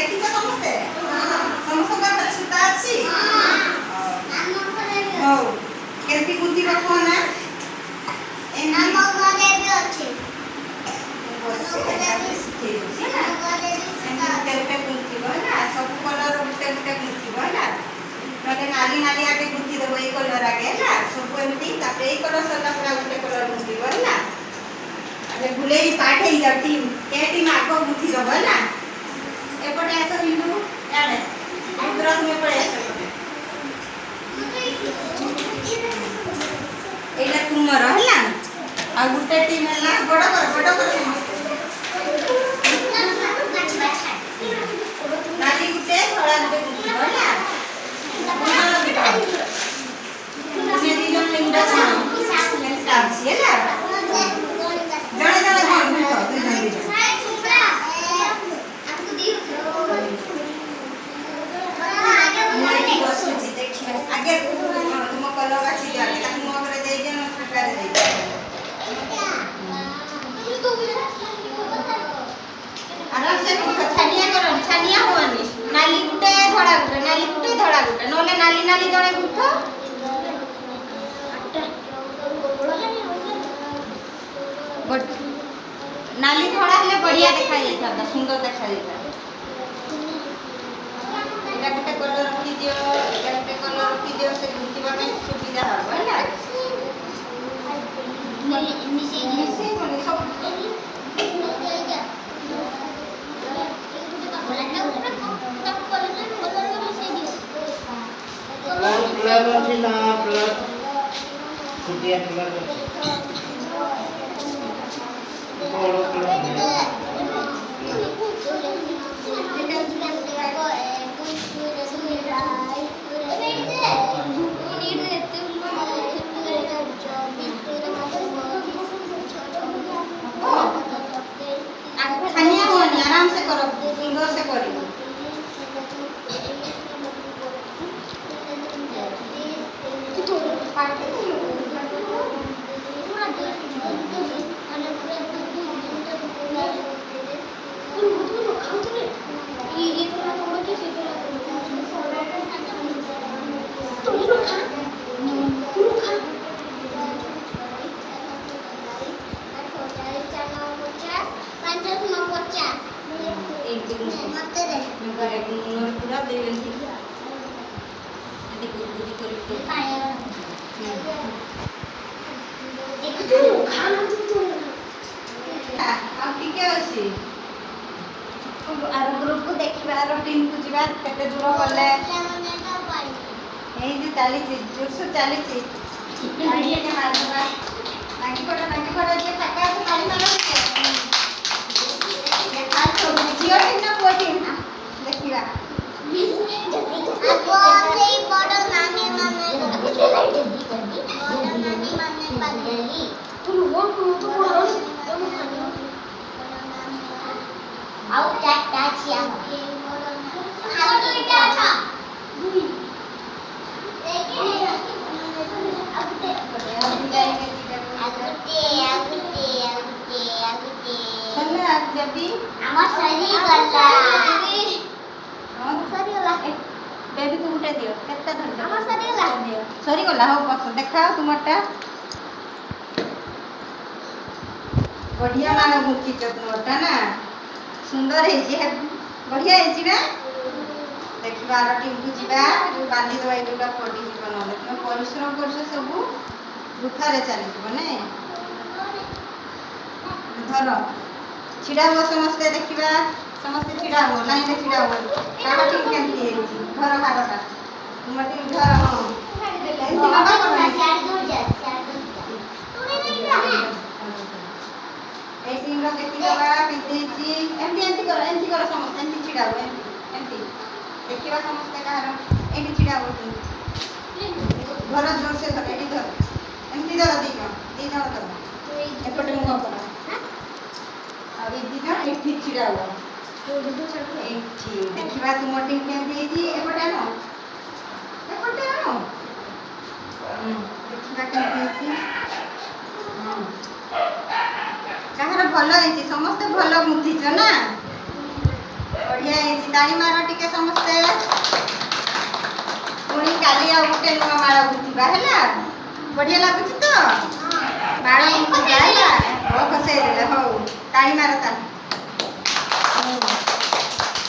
देखिछ समस्ते समस्त का सुता अछि हो केति गुंती रखो ना ଆମ ଘରେ ବି ଅଛି। सब कलर गुटे गुटे गुंथिब है नले नाली नाली आगे गुंथी देव ये कलर आगे है सब एमती ये कलर सरला पूरा गुटे कलर गुंथिब है अरे भूले पाठ ही जाती के टीम आगो गुंथी देव है एपटे आस बिंदु याडे रुद्र तुम्हें पड़े आस एटा तुमर है आ गुटे टीम है बड़ कर नाली गुटे थोड़ा गुटे गुंथिब है ये दी जन लिंगडा छान मैं साक्षी है जणे जणे कोन तो तू जल्दी मोटी बसुची देखिए आगे तुम कलर बाची जा ताकि मो करे दे जे न फटा दे आराम से छानिया होनी नाली गुटे धड़ा गुटे नले नाली नाली जणे गुथो नाली धड़ा हेले बढ़िया देखा जाता सुंदर देखा जाता एटा गुटे कलर रखी दियो एटा गुटे कलर रखी दियो से गुंथिबा में सुविधा हो है मिसे कोनी सब कलर अछि ना कलर छुटिया कलर बड़ो कलर छानिया होनी आराम से करो सुंदर से करी पूरा दे आर ग्रुप को देखिबा आर टीम को जीवा केते दूर गले एई जे चाली जोरसो चाली गाड़ी के मारबा नाकी पड़ा जे फाका से गाड़ी मारो आ तो जियो टीम ना को टीम देखिबा आगो से बड़ नानी माने पागली तुम वो तो बोलो आउ टाटा छिया आउ तो इटा था दुई देखिए चलना जबी আমার সরি গলা सरी गला बेबी तू उठे दियो केते धर আমার সরি গলা दियो सरी गला हो बस देखाओ तुमरटा बढ़िया माने मुखी चतुरटा ना सुंदर है जे बढ़िया है जीवा देखिबा आर टीम को जीवा बांधी दवा एटा पडी जीवन न तुम परिश्रम करछ सब दुखारे चली जीव ने धर छिड़ा हो समस्ते देखिबा समस्ते छिड़ा हो लाइन रे छिड़ा हो काटा टीम केमती है घर हारटा तुम टीम घर हो एंती बाबा करनी चार दूर जा तूने नहीं जाना ए टीम रो देखि बाबा केते छी एंती करो समस्ते एंती छिड़ा हो एंती देखिबा समस्ते कहार एंती छिड़ा हो घर जोर से धर एंती धर एंती धर दी जण धर एपटे मुह कर आ दी जण एठी छिड़ा हो एठी देखिबा तुम टीम केमती छी एपटे न एपटे न देखिबा केमती छी कहार भल है समस्ते भल मुथिच ना बढ़िया है ताली मारो टिके समस्ते पुणी काली आ गुटे नुआ माला गुथिबा हैला बढ़िया लागुची तो माला गुथिबा हैला हो खसे देले हो ताली मारो ता